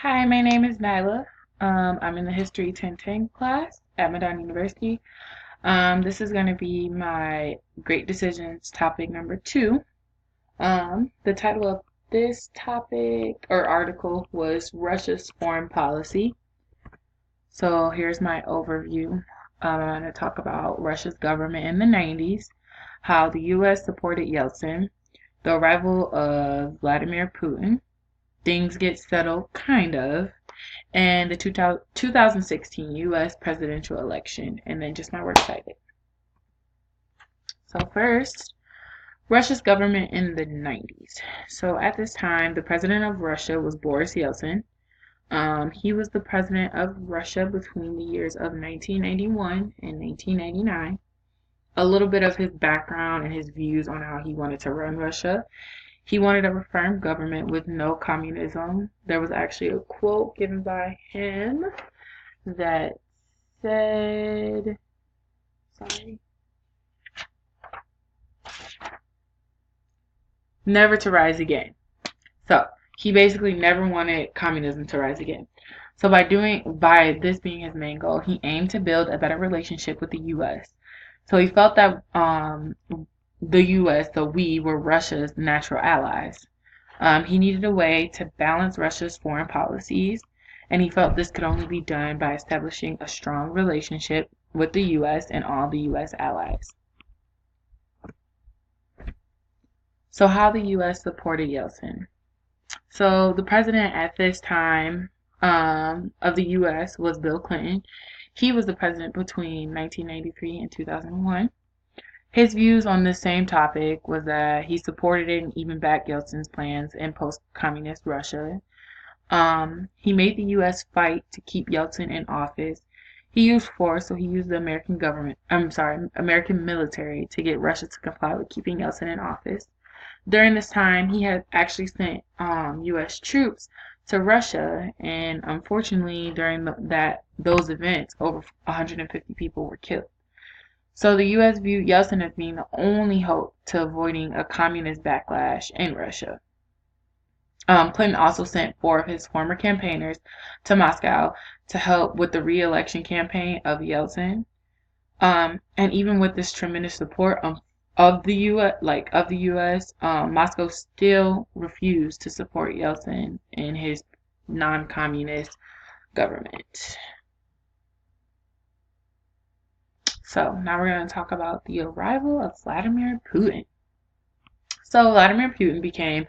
Hi, my name is Nyla. I'm in the History 1010 class at Madonna University. This is going to be my Great Decisions topic number 2. The title of this topic or article was Russia's Foreign Policy. So here's my overview. I'm going to talk about Russia's government in the 90s, how the U.S. supported Yeltsin, the arrival of Vladimir Putin, things get settled, kind of, and the 2016 U.S. presidential election, and then just my work cited. So first, Russia's government in the 90s. So at this time, the president of Russia was Boris Yeltsin. He was the president of Russia between the years of 1991 and 1999. A little bit of his background and his views on how he wanted to run Russia. He wanted a reformed government with no communism. There was actually a quote given by him that said, sorry, never to rise again. So he basically never wanted communism to rise again. So by this being his main goal, he aimed to build a better relationship with the U.S. So he felt that the U.S., we were Russia's natural allies. He needed a way to balance Russia's foreign policies, and he felt this could only be done by establishing a strong relationship with the U.S. and all the U.S. allies. So how the U.S. supported Yeltsin. So the president at this time of the U.S. was Bill Clinton. He was the president between 1993 and 2001. His views on this same topic was that he supported it and even backed Yeltsin's plans in post-communist Russia. He made the U.S. fight to keep Yeltsin in office. He used force, so he used the American military to get Russia to comply with keeping Yeltsin in office. During this time, he had actually sent U.S. troops to Russia, and unfortunately, during those events, over 150 people were killed. So the U.S. viewed Yeltsin as being the only hope to avoiding a communist backlash in Russia. Clinton also sent 4 of his former campaigners to Moscow to help with the re-election campaign of Yeltsin. And even with this tremendous support of the U.S., Moscow still refused to support Yeltsin in his non-communist government. So now we're going to talk about the arrival of Vladimir Putin. So Vladimir Putin became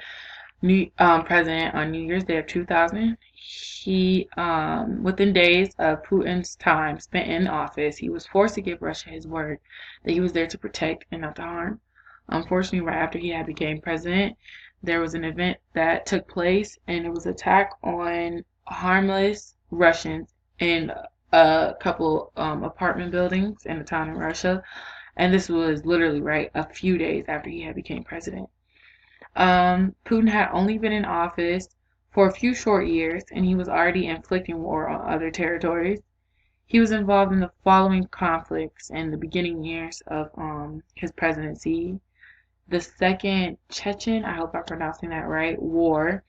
president on New Year's Day of 2000. He, within days of Putin's time spent in office, he was forced to give Russia his word that he was there to protect and not to harm. Unfortunately, right after he had become president, there was an event that took place, and it was an attack on harmless Russians in a couple apartment buildings in a town in Russia, and this was literally right a few days after he had become president. Putin had only been in office for a few short years, and he was already inflicting war on other territories. He was involved in the following conflicts in the beginning years of his presidency. The Second Chechen, I hope I'm pronouncing that right, war,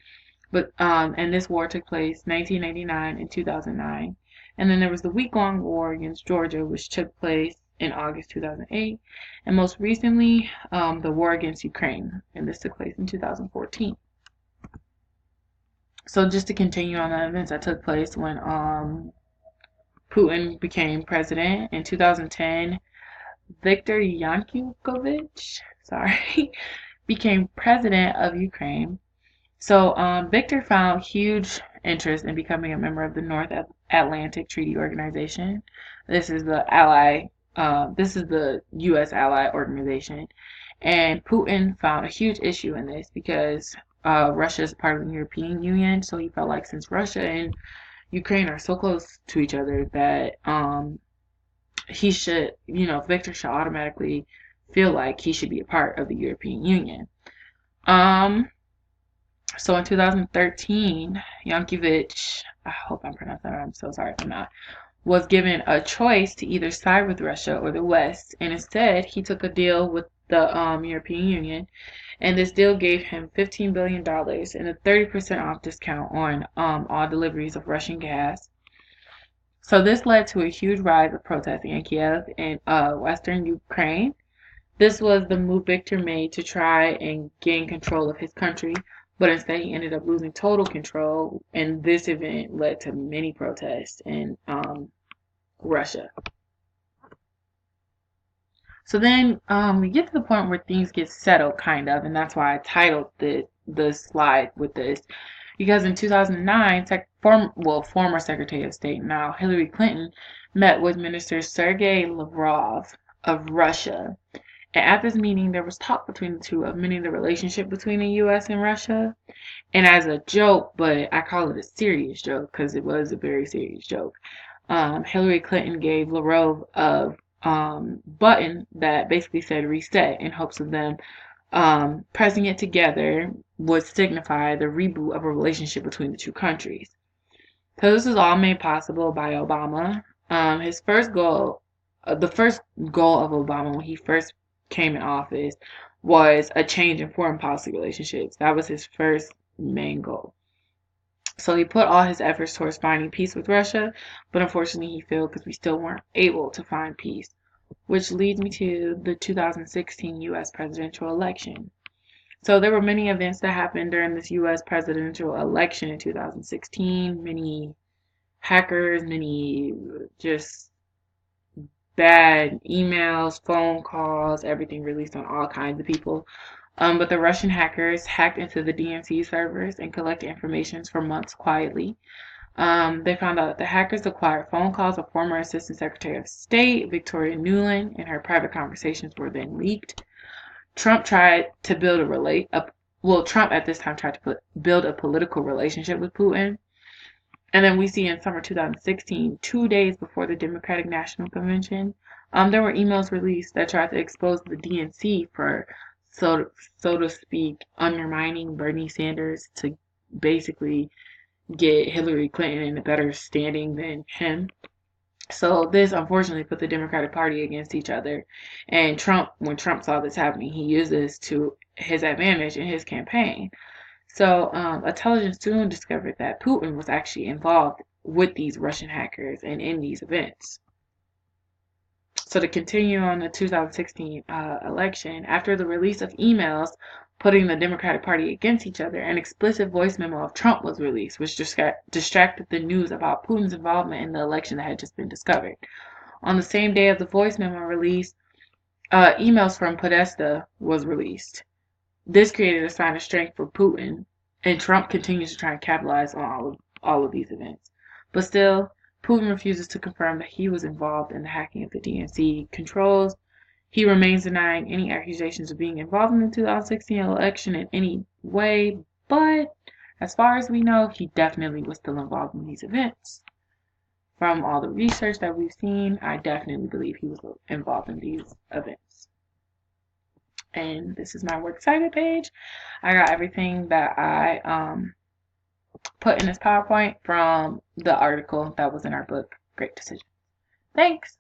and this war took place 1999 and 2009. And then there was the week-long war against Georgia, which took place in August 2008, and most recently, the war against Ukraine, and this took place in 2014. So just to continue on the events that took place when Putin became president in 2010, Viktor Yanukovych, became president of Ukraine. So Victor found huge interest in becoming a member of the North Atlantic Treaty Organization. This is the U.S. ally organization, and Putin found a huge issue in this because Russia is part of the European Union. So he felt like since Russia and Ukraine are so close to each other that Victor should automatically feel like he should be a part of the European Union. So in 2013, Yankovich, I hope I'm pronouncing that right, I'm so sorry if I'm not, was given a choice to either side with Russia or the West, and instead he took a deal with the European Union, and this deal gave him $15 billion and a 30% off discount on all deliveries of Russian gas. So this led to a huge rise of protesting in Kiev and western Ukraine. This was the move Victor made to try and gain control of his country, but instead he ended up losing total control, and this event led to many protests in Russia. So then we get to the point where things get settled, kind of, and that's why I titled the slide with this. Because in 2009, former Secretary of State, now Hillary Clinton, met with Minister Sergei Lavrov of Russia. And at this meeting, there was talk between the two of mending the relationship between the U.S. and Russia. And as a joke, but I call it a serious joke because it was a very serious joke, Hillary Clinton gave Lavrov a button that basically said reset in hopes of them pressing it together would signify the reboot of a relationship between the two countries. So this was all made possible by Obama. His first goal, the first goal of Obama when he first came in office was a change in foreign policy relationships. That was his first main goal. So he put all his efforts towards finding peace with Russia, but unfortunately he failed because we still weren't able to find peace, which leads me to the 2016 U.S. presidential election. So there were many events that happened during this U.S. presidential election in 2016, many hackers, many just bad emails, phone calls, everything released on all kinds of people. But the Russian hackers hacked into the DNC servers and collected information for months quietly. They found out that the hackers acquired phone calls of former Assistant Secretary of State Victoria Nuland, and her private conversations were then leaked. Trump tried to build Trump at this time tried to build a political relationship with Putin. And then we see in summer 2016, 2 days before the Democratic National Convention, there were emails released that tried to expose the DNC for, so to speak, undermining Bernie Sanders to basically get Hillary Clinton in a better standing than him. So this unfortunately put the Democratic Party against each other. And Trump, when Trump saw this happening, he used this to his advantage in his campaign. So intelligence soon discovered that Putin was actually involved with these Russian hackers and in these events. So to continue on the 2016 election, after the release of emails putting the Democratic Party against each other, an explicit voice memo of Trump was released, which distracted the news about Putin's involvement in the election that had just been discovered. On the same day of the voice memo release, emails from Podesta was released. This created a sign of strength for Putin, and Trump continues to try and capitalize on all of these events. But still, Putin refuses to confirm that he was involved in the hacking of the DNC controls. He remains denying any accusations of being involved in the 2016 election in any way, but as far as we know, he definitely was still involved in these events. From all the research that we've seen, I definitely believe he was involved in these events. And this is my Works Cited page. I got everything that I put in this PowerPoint from the article that was in our book, Great Decision. Thanks.